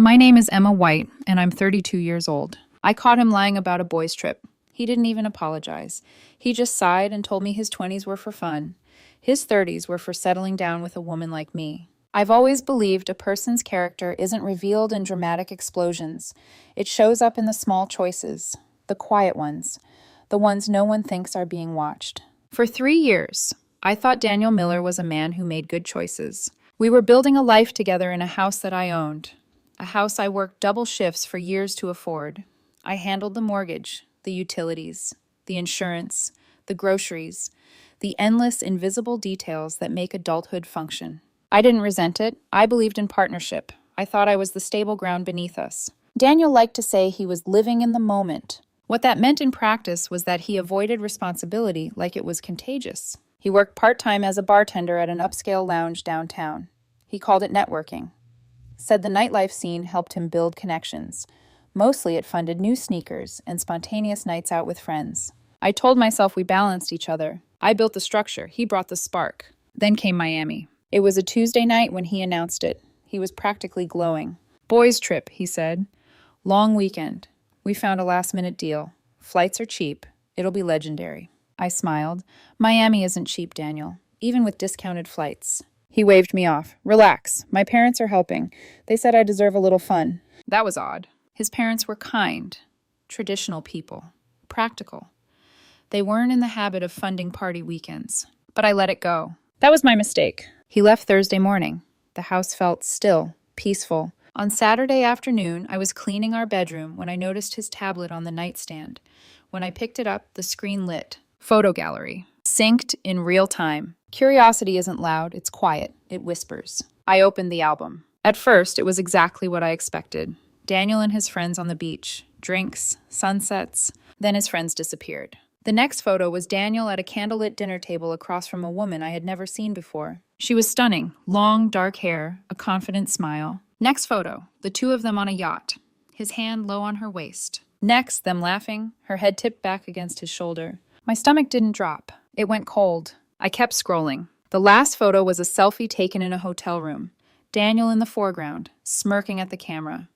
My name is Emma White, and I'm 32 years old. I caught him lying about a boys' trip. He didn't even apologize. He just sighed and told me his 20s were for fun. His 30s were for settling down with a woman like me. I've always believed a person's character isn't revealed in dramatic explosions. It shows up in the small choices, the quiet ones, the ones no one thinks are being watched. For 3 years, I thought Daniel Miller was a man who made good choices. We were building a life together in a house that I owned. A house I worked double shifts for years to afford. I handled the mortgage, the utilities, the insurance, the groceries, the endless invisible details that make adulthood function. I didn't resent it. I believed in partnership. I thought I was the stable ground beneath us. Daniel liked to say he was living in the moment. What that meant in practice was that he avoided responsibility like it was contagious. He worked part-time as a bartender at an upscale lounge downtown. He called it networking. Said the nightlife scene helped him build connections. Mostly it funded new sneakers and spontaneous nights out with friends. I told myself we balanced each other. I built the structure, he brought the spark. Then came Miami. It was a Tuesday night when he announced it. He was practically glowing. Boys' trip, he said. Long weekend. We found a last-minute deal. Flights are cheap. It'll be legendary. I smiled. Miami isn't cheap, Daniel, even with discounted flights. He waved me off. Relax. My parents are helping. They said I deserve a little fun. That was odd. His parents were kind, traditional people, practical. They weren't in the habit of funding party weekends. But I let it go. That was my mistake. He left Thursday morning. The house felt still, peaceful. On Saturday afternoon, I was cleaning our bedroom when I noticed his tablet on the nightstand. When I picked it up, the screen lit. Photo gallery. Synced in real time. Curiosity isn't loud, it's quiet. It whispers. I opened the album. At first, it was exactly what I expected. Daniel and his friends on the beach. Drinks, sunsets. Then his friends disappeared. The next photo was Daniel at a candlelit dinner table across from a woman I had never seen before. She was stunning. Long, dark hair, a confident smile. Next photo, the two of them on a yacht. His hand low on her waist. Next, them laughing, her head tipped back against his shoulder. My stomach didn't drop. It went cold. I kept scrolling. The last photo was a selfie taken in a hotel room. Daniel in the foreground, smirking at the camera.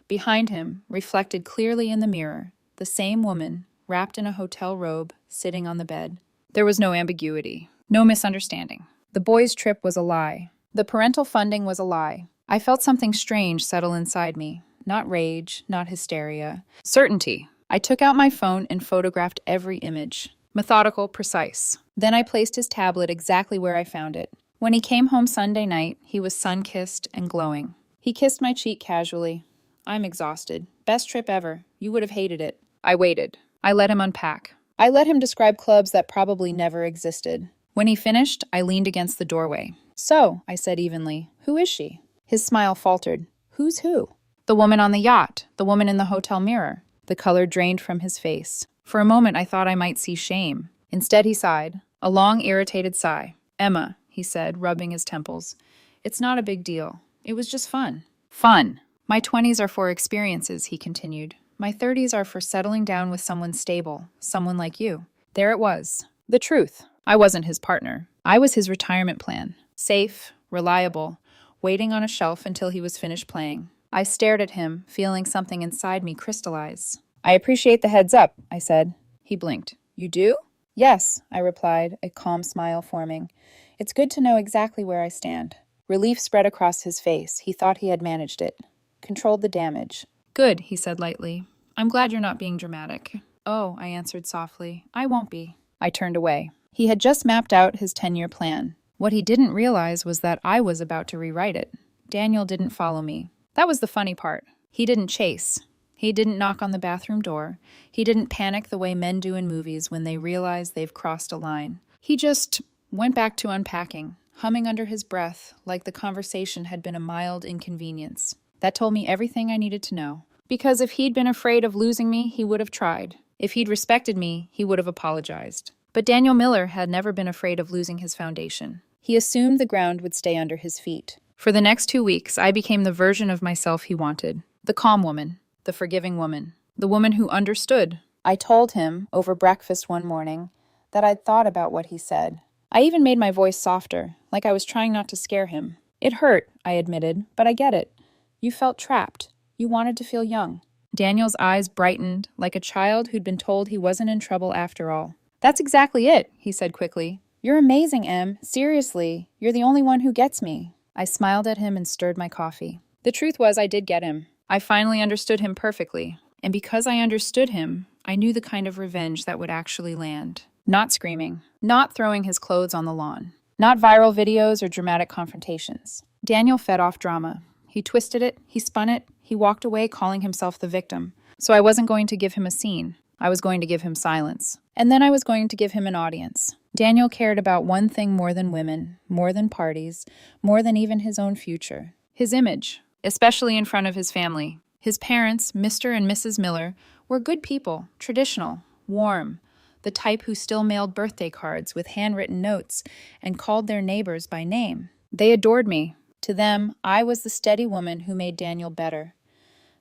Behind him, reflected clearly in the mirror, the same woman, wrapped in a hotel robe, sitting on the bed. There was no ambiguity, no misunderstanding. The boys' trip was a lie. The parental funding was a lie. I felt something strange settle inside me. Not rage, not hysteria. Certainty. I took out my phone and photographed every image. Methodical, precise. Then I placed his tablet exactly where I found it. When he came home Sunday night, he was sun-kissed and glowing. He kissed my cheek casually. I'm exhausted. Best trip ever. You would have hated it. I waited. I let him unpack. I let him describe clubs that probably never existed. When he finished, I leaned against the doorway. So, I said evenly, who is she? His smile faltered. Who's who? The woman on the yacht. The woman in the hotel mirror. The color drained from his face. For a moment, I thought I might see shame. Instead, he sighed. A long, irritated sigh. Emma, he said, rubbing his temples. It's not a big deal. It was just fun. Fun. My 20s are for experiences, he continued. My 30s are for settling down with someone stable, someone like you. There it was. The truth. I wasn't his partner. I was his retirement plan. Safe, reliable, waiting on a shelf until he was finished playing. I stared at him, feeling something inside me crystallize. I appreciate the heads up, I said. He blinked. You do? Yes, I replied, a calm smile forming. It's good to know exactly where I stand. Relief spread across his face. He thought he had managed it. Controlled the damage. Good, he said lightly. I'm glad you're not being dramatic. Oh, I answered softly. I won't be. I turned away. He had just mapped out his 10-year plan. What he didn't realize was that I was about to rewrite it. Daniel didn't follow me. That was the funny part. He didn't chase. He didn't knock on the bathroom door. He didn't panic the way men do in movies when they realize they've crossed a line. He just went back to unpacking, humming under his breath like the conversation had been a mild inconvenience. That told me everything I needed to know. Because if he'd been afraid of losing me, he would have tried. If he'd respected me, he would have apologized. But Daniel Miller had never been afraid of losing his foundation. He assumed the ground would stay under his feet. For the next 2 weeks, I became the version of myself he wanted. The calm woman. The forgiving woman. The woman who understood. I told him, over breakfast one morning, that I'd thought about what he said. I even made my voice softer, like I was trying not to scare him. It hurt, I admitted, but I get it. You felt trapped. You wanted to feel young. Daniel's eyes brightened, like a child who'd been told he wasn't in trouble after all. That's exactly it, he said quickly. You're amazing, Em. Seriously, you're the only one who gets me. I smiled at him and stirred my coffee. The truth was, I did get him. I finally understood him perfectly. And because I understood him, I knew the kind of revenge that would actually land. Not screaming. Not throwing his clothes on the lawn. Not viral videos or dramatic confrontations. Daniel fed off drama. He twisted it, he spun it, he walked away calling himself the victim. So I wasn't going to give him a scene. I was going to give him silence. And then I was going to give him an audience. Daniel cared about one thing more than women, more than parties, more than even his own future. His image, especially in front of his family. His parents, Mr. and Mrs. Miller, were good people, traditional, warm, the type who still mailed birthday cards with handwritten notes and called their neighbors by name. They adored me. To them, I was the steady woman who made Daniel better.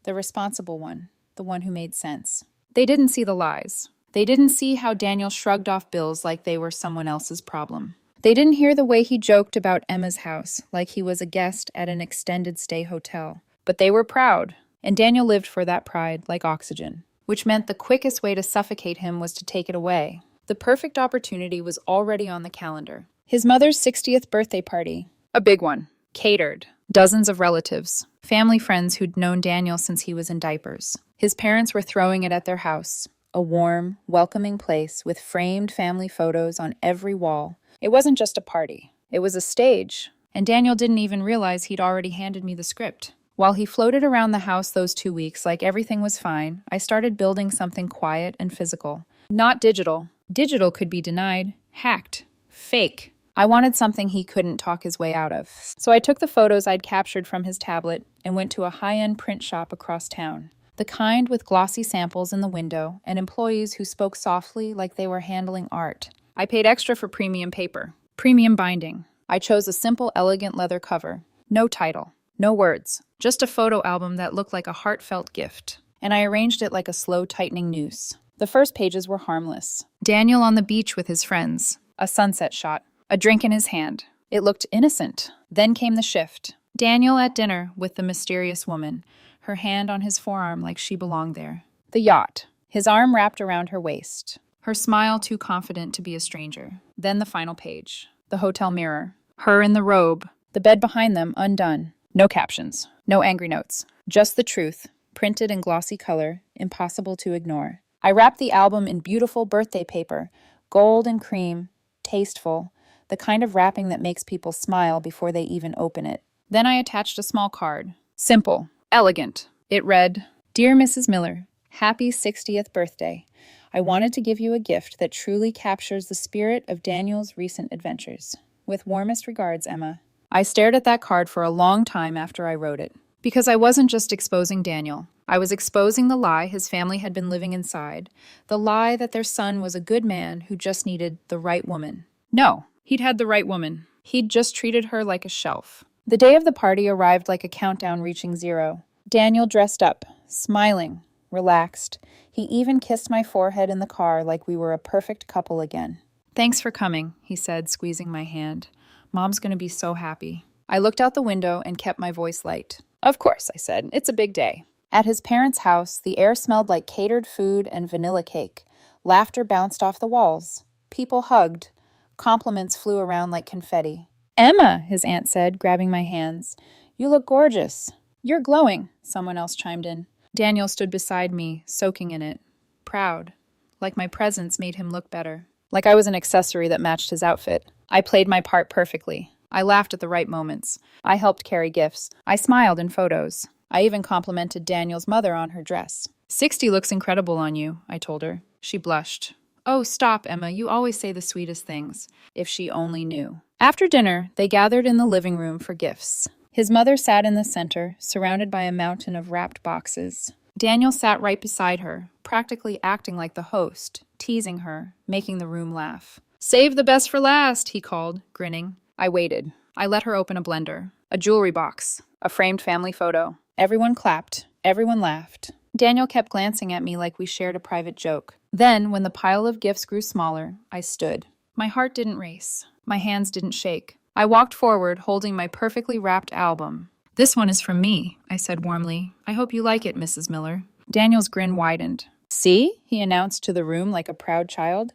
The responsible one, the one who made sense. They didn't see the lies. They didn't see how Daniel shrugged off bills like they were someone else's problem. They didn't hear the way he joked about Emma's house, like he was a guest at an extended stay hotel. But they were proud, and Daniel lived for that pride like oxygen, which meant the quickest way to suffocate him was to take it away. The perfect opportunity was already on the calendar. His mother's 60th birthday party. A big one. Catered. Dozens of relatives. Family friends who'd known Daniel since he was in diapers. His parents were throwing it at their house. A warm, welcoming place with framed family photos on every wall. It wasn't just a party. It was a stage. And Daniel didn't even realize he'd already handed me the script. While he floated around the house those 2 weeks like everything was fine, I started building something quiet and physical. Not digital. Digital could be denied, hacked, fake. I wanted something he couldn't talk his way out of. So I took the photos I'd captured from his tablet and went to a high-end print shop across town. The kind with glossy samples in the window and employees who spoke softly like they were handling art. I paid extra for premium paper, premium binding. I chose a simple, elegant leather cover. No title, no words, just a photo album that looked like a heartfelt gift. And I arranged it like a slow tightening noose. The first pages were harmless. Daniel on the beach with his friends. A sunset shot. A drink in his hand. It looked innocent. Then came the shift. Daniel at dinner with the mysterious woman, her hand on his forearm like she belonged there. The yacht. His arm wrapped around her waist. Her smile too confident to be a stranger. Then the final page. The hotel mirror. Her in the robe. The bed behind them undone. No captions. No angry notes. Just the truth, printed in glossy color, impossible to ignore. I wrapped the album in beautiful birthday paper, gold and cream, tasteful, the kind of wrapping that makes people smile before they even open it. Then I attached a small card. Simple, elegant. It read, "Dear Mrs. Miller, happy 60th birthday. I wanted to give you a gift that truly captures the spirit of Daniel's recent adventures. With warmest regards, Emma." I stared at that card for a long time after I wrote it. Because I wasn't just exposing Daniel. I was exposing the lie his family had been living inside. The lie that their son was a good man who just needed the right woman. No. He'd had the right woman. He'd just treated her like a shelf. The day of the party arrived like a countdown reaching 0. Daniel dressed up, smiling, relaxed. He even kissed my forehead in the car like we were a perfect couple again. "Thanks for coming," he said, squeezing my hand. "Mom's gonna be so happy." I looked out the window and kept my voice light. "Of course," I said. "It's a big day." At his parents' house, the air smelled like catered food and vanilla cake. Laughter bounced off the walls. People hugged. Compliments flew around like confetti. "Emma," his aunt said, grabbing my hands. "You look gorgeous." "You're glowing," someone else chimed in. Daniel stood beside me, soaking in it. Proud. Like my presence made him look better. Like I was an accessory that matched his outfit. I played my part perfectly. I laughed at the right moments. I helped carry gifts. I smiled in photos. I even complimented Daniel's mother on her dress. 60 looks incredible on you," I told her. She blushed. "Oh, stop, Emma. You always say the sweetest things." If she only knew. After dinner, they gathered in the living room for gifts. His mother sat in the center, surrounded by a mountain of wrapped boxes. Daniel sat right beside her, practically acting like the host, teasing her, making the room laugh. "Save the best for last," he called, grinning. I waited. I let her open a blender, a jewelry box, a framed family photo. Everyone clapped. Everyone laughed. Daniel kept glancing at me like we shared a private joke. Then, when the pile of gifts grew smaller, I stood. My heart didn't race. My hands didn't shake. I walked forward, holding my perfectly wrapped album. This one is from me, I said warmly. I hope you like it, Mrs. Miller. Daniel's grin widened. See, he announced to the room like a proud child.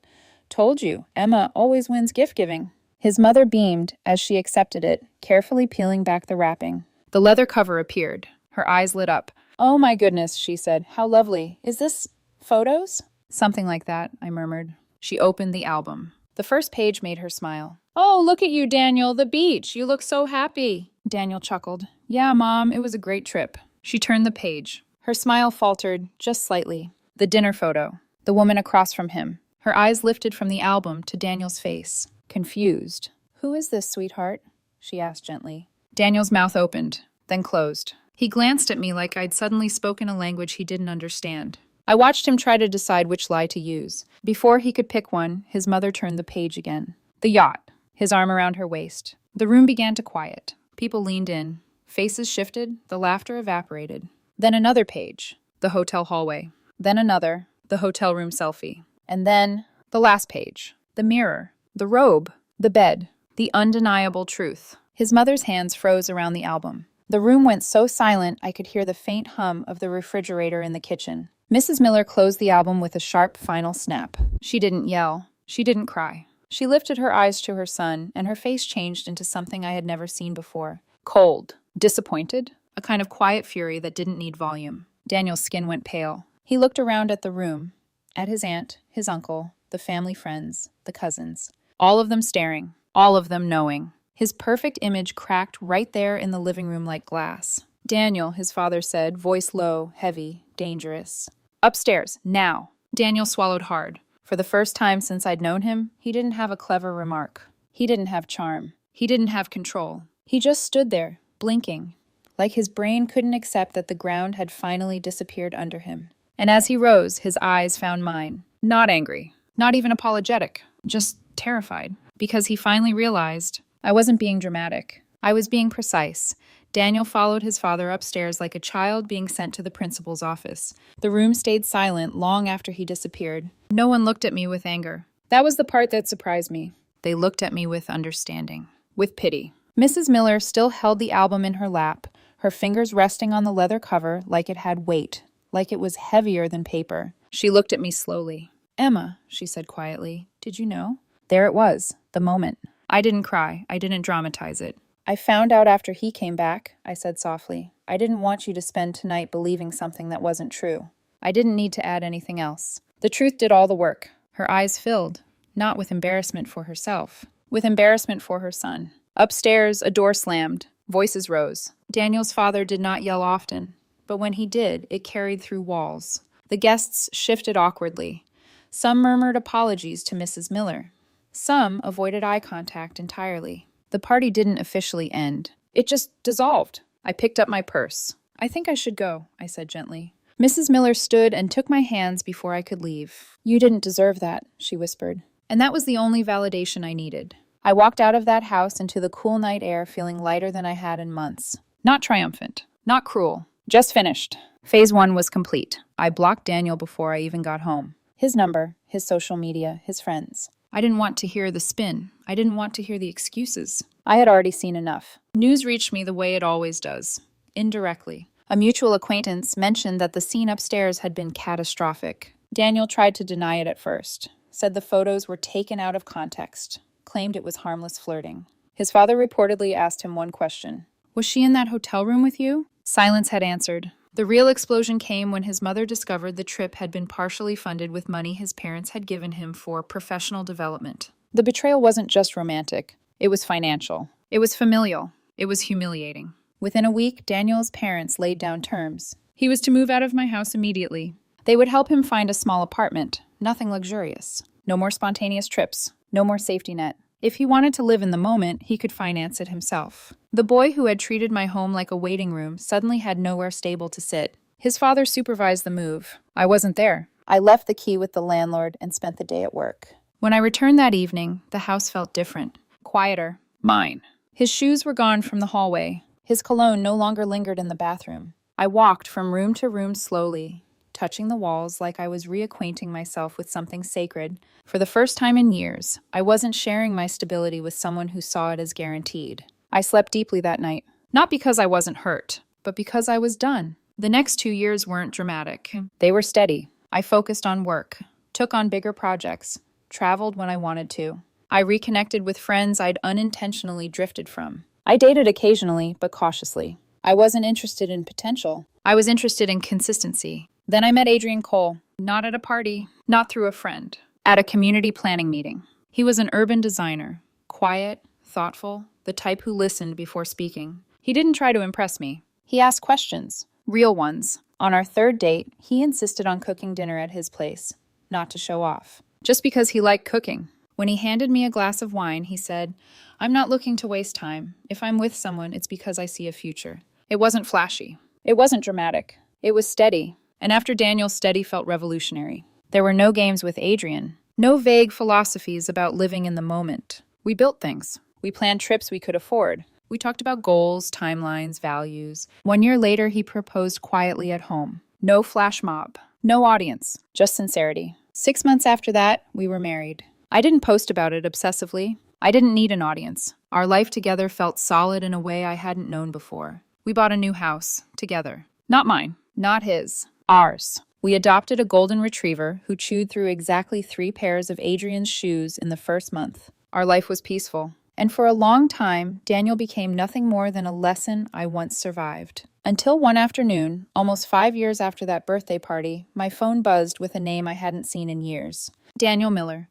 Told you, Emma always wins gift-giving. His mother beamed as she accepted it, carefully peeling back the wrapping. The leather cover appeared. Her eyes lit up. Oh my goodness, she said. How lovely. Is this photos? Something like that, I murmured. She opened the album. The first page made her smile. Oh, look at you, Daniel, the beach. You look so happy. Daniel chuckled. Yeah, Mom, it was a great trip. She turned the page. Her smile faltered, just slightly. The dinner photo. The woman across from him. Her eyes lifted from the album to Daniel's face. Confused. Who is this, sweetheart? She asked gently. Daniel's mouth opened, then closed. He glanced at me like I'd suddenly spoken a language he didn't understand. I watched him try to decide which lie to use. Before he could pick one, his mother turned the page again. The yacht, his arm around her waist. The room began to quiet. People leaned in. Faces shifted, the laughter evaporated. Then another page, the hotel hallway. Then another, the hotel room selfie. And then the last page, the mirror, the robe, the bed, the undeniable truth. His mother's hands froze around the album. The room went so silent I could hear the faint hum of the refrigerator in the kitchen. Mrs. Miller closed the album with a sharp final snap. She didn't yell. She didn't cry. She lifted her eyes to her son, and her face changed into something I had never seen before. Cold. Disappointed. A kind of quiet fury that didn't need volume. Daniel's skin went pale. He looked around at the room. At his aunt, his uncle, the family friends, the cousins. All of them staring. All of them knowing. His perfect image cracked right there in the living room like glass. Daniel, his father said, voice low, heavy, dangerous. Upstairs, now. Daniel swallowed hard. For the first time since I'd known him, he didn't have a clever remark. He didn't have charm. He didn't have control. He just stood there, blinking, like his brain couldn't accept that the ground had finally disappeared under him. And as he rose, his eyes found mine. Not angry, not even apologetic, just terrified, because he finally realized I wasn't being dramatic. I was being precise. Daniel followed his father upstairs like a child being sent to the principal's office. The room stayed silent long after he disappeared. No one looked at me with anger. That was the part that surprised me. They looked at me with understanding, with pity. Mrs. Miller still held the album in her lap, her fingers resting on the leather cover like it had weight, like it was heavier than paper. She looked at me slowly. Emma, she said quietly, did you know? There it was, the moment. I didn't cry. I didn't dramatize it. I found out after he came back, I said softly. I didn't want you to spend tonight believing something that wasn't true. I didn't need to add anything else. The truth did all the work. Her eyes filled, not with embarrassment for herself, with embarrassment for her son. Upstairs, a door slammed. Voices rose. Daniel's father did not yell often, but when he did, it carried through walls. The guests shifted awkwardly. Some murmured apologies to Mrs. Miller. Some avoided eye contact entirely. The party didn't officially end. It just dissolved. I picked up my purse. I think I should go, I said gently. Mrs. Miller stood and took my hands before I could leave. You didn't deserve that, she whispered. And that was the only validation I needed. I walked out of that house into the cool night air feeling lighter than I had in months. Not triumphant. Not cruel. Just finished. Phase 1 was complete. I blocked Daniel before I even got home. His number, his social media, his friends. I didn't want to hear the spin. I didn't want to hear the excuses. I had already seen enough. News reached me the way it always does. Indirectly. A mutual acquaintance mentioned that the scene upstairs had been catastrophic. Daniel tried to deny it at first. Said the photos were taken out of context. Claimed it was harmless flirting. His father reportedly asked him one question. Was she in that hotel room with you? Silence had answered. The real explosion came when his mother discovered the trip had been partially funded with money his parents had given him for professional development. The betrayal wasn't just romantic. It was financial. It was familial. It was humiliating. Within a week, Daniel's parents laid down terms. He was to move out of my house immediately. They would help him find a small apartment, nothing luxurious. No more spontaneous trips. No more safety net. If he wanted to live in the moment, he could finance it himself. The boy who had treated my home like a waiting room suddenly had nowhere stable to sit. His father supervised the move. I wasn't there. I left the key with the landlord and spent the day at work. When I returned that evening, the house felt different. Quieter. Mine. His shoes were gone from the hallway. His cologne no longer lingered in the bathroom. I walked from room to room slowly, touching the walls like I was reacquainting myself with something sacred. For the first time in years, I wasn't sharing my stability with someone who saw it as guaranteed. I slept deeply that night. Not because I wasn't hurt, but because I was done. The next 2 years weren't dramatic. They were steady. I focused on work, took on bigger projects, traveled when I wanted to. I reconnected with friends I'd unintentionally drifted from. I dated occasionally, but cautiously. I wasn't interested in potential. I was interested in consistency. Then I met Adrian Cole, not at a party, not through a friend, at a community planning meeting. He was an urban designer, quiet, thoughtful, the type who listened before speaking. He didn't try to impress me. He asked questions, real ones. On our third date, he insisted on cooking dinner at his place, not to show off, just because he liked cooking. When he handed me a glass of wine, he said, "I'm not looking to waste time. If I'm with someone, it's because I see a future." It wasn't flashy. It wasn't dramatic. It was steady. And after Daniel, steady felt revolutionary. There were no games with Adrian, no vague philosophies about living in the moment. We built things. We planned trips we could afford. We talked about goals, timelines, values. 1 year later, he proposed quietly at home. No flash mob, no audience, just sincerity. 6 months after that, we were married. I didn't post about it obsessively. I didn't need an audience. Our life together felt solid in a way I hadn't known before. We bought a new house, together. Not mine, not his, ours. We adopted a golden retriever who chewed through exactly 3 pairs of Adrian's shoes in the first month. Our life was peaceful. And for a long time, Daniel became nothing more than a lesson I once survived. Until one afternoon, almost 5 years after that birthday party, my phone buzzed with a name I hadn't seen in years. Daniel Miller.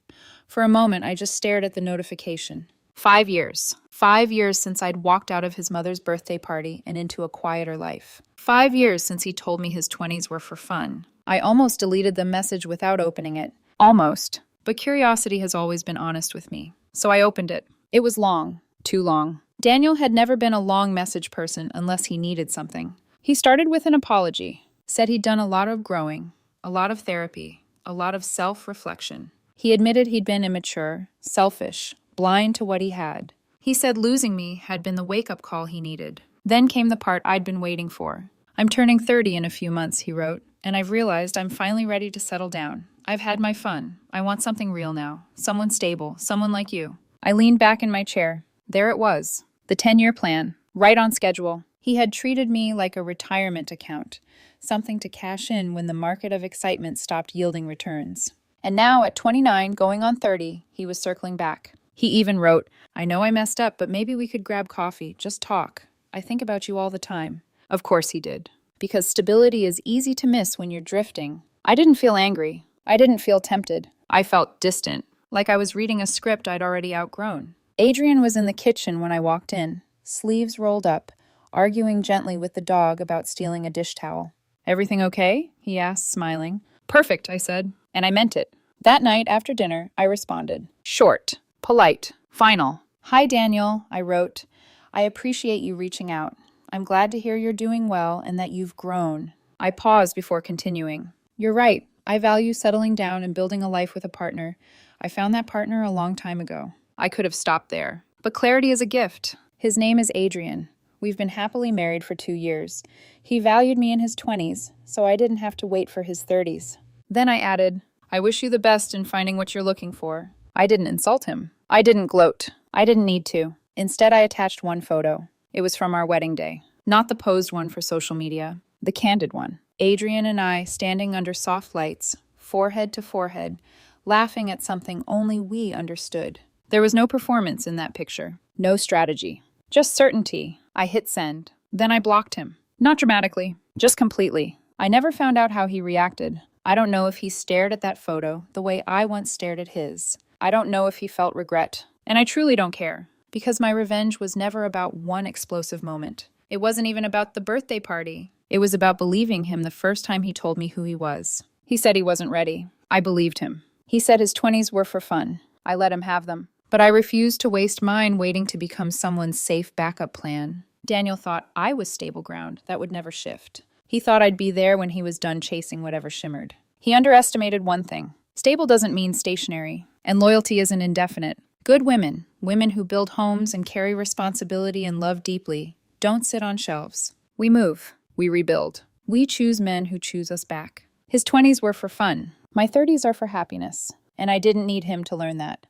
For a moment, I just stared at the notification. 5 years. 5 years since I'd walked out of his mother's birthday party and into a quieter life. 5 years since he told me his 20s were for fun. I almost deleted the message without opening it. Almost. But curiosity has always been honest with me. So I opened it. It was long. Too long. Daniel had never been a long message person unless he needed something. He started with an apology. Said he'd done a lot of growing, a lot of therapy, a lot of self-reflection. He admitted he'd been immature, selfish, blind to what he had. He said losing me had been the wake-up call he needed. Then came the part I'd been waiting for. "I'm turning 30 in a few months," he wrote, "and I've realized I'm finally ready to settle down. I've had my fun. I want something real now. Someone stable, someone like you." I leaned back in my chair. There it was, the 10-year plan, right on schedule. He had treated me like a retirement account, something to cash in when the market of excitement stopped yielding returns. And now, at 29, going on 30, he was circling back. He even wrote, "I know I messed up, but maybe we could grab coffee, just talk. I think about you all the time." Of course he did, because stability is easy to miss when you're drifting. I didn't feel angry. I didn't feel tempted. I felt distant, like I was reading a script I'd already outgrown. Adrian was in the kitchen when I walked in, sleeves rolled up, arguing gently with the dog about stealing a dish towel. "Everything okay?" he asked, smiling. "Perfect," I said, and I meant it. That night, after dinner, I responded. Short, polite, final. "Hi, Daniel," I wrote. "I appreciate you reaching out. I'm glad to hear you're doing well and that you've grown." I paused before continuing. "You're right. I value settling down and building a life with a partner. I found that partner a long time ago." I could have stopped there. But clarity is a gift. His name is Adrian. We've been happily married for 2 years. He valued me in his 20s, so I didn't have to wait for his 30s. Then I added, "I wish you the best in finding what you're looking for." I didn't insult him. I didn't gloat. I didn't need to. Instead, I attached one photo. It was from our wedding day. Not the posed one for social media, the candid one. Adrian and I standing under soft lights, forehead to forehead, laughing at something only we understood. There was no performance in that picture, no strategy, just certainty. I hit send. Then I blocked him. Not dramatically, just completely. I never found out how he reacted. I don't know if he stared at that photo the way I once stared at his. I don't know if he felt regret. And I truly don't care, because my revenge was never about one explosive moment. It wasn't even about the birthday party. It was about believing him the first time he told me who he was. He said he wasn't ready. I believed him. He said his 20s were for fun. I let him have them. But I refused to waste mine waiting to become someone's safe backup plan. Daniel thought I was stable ground that would never shift. He thought I'd be there when he was done chasing whatever shimmered. He underestimated one thing. Stable doesn't mean stationary, and loyalty isn't indefinite. Good women, women who build homes and carry responsibility and love deeply, don't sit on shelves. We move. We rebuild. We choose men who choose us back. His 20s were for fun. My 30s are for happiness, and I didn't need him to learn that.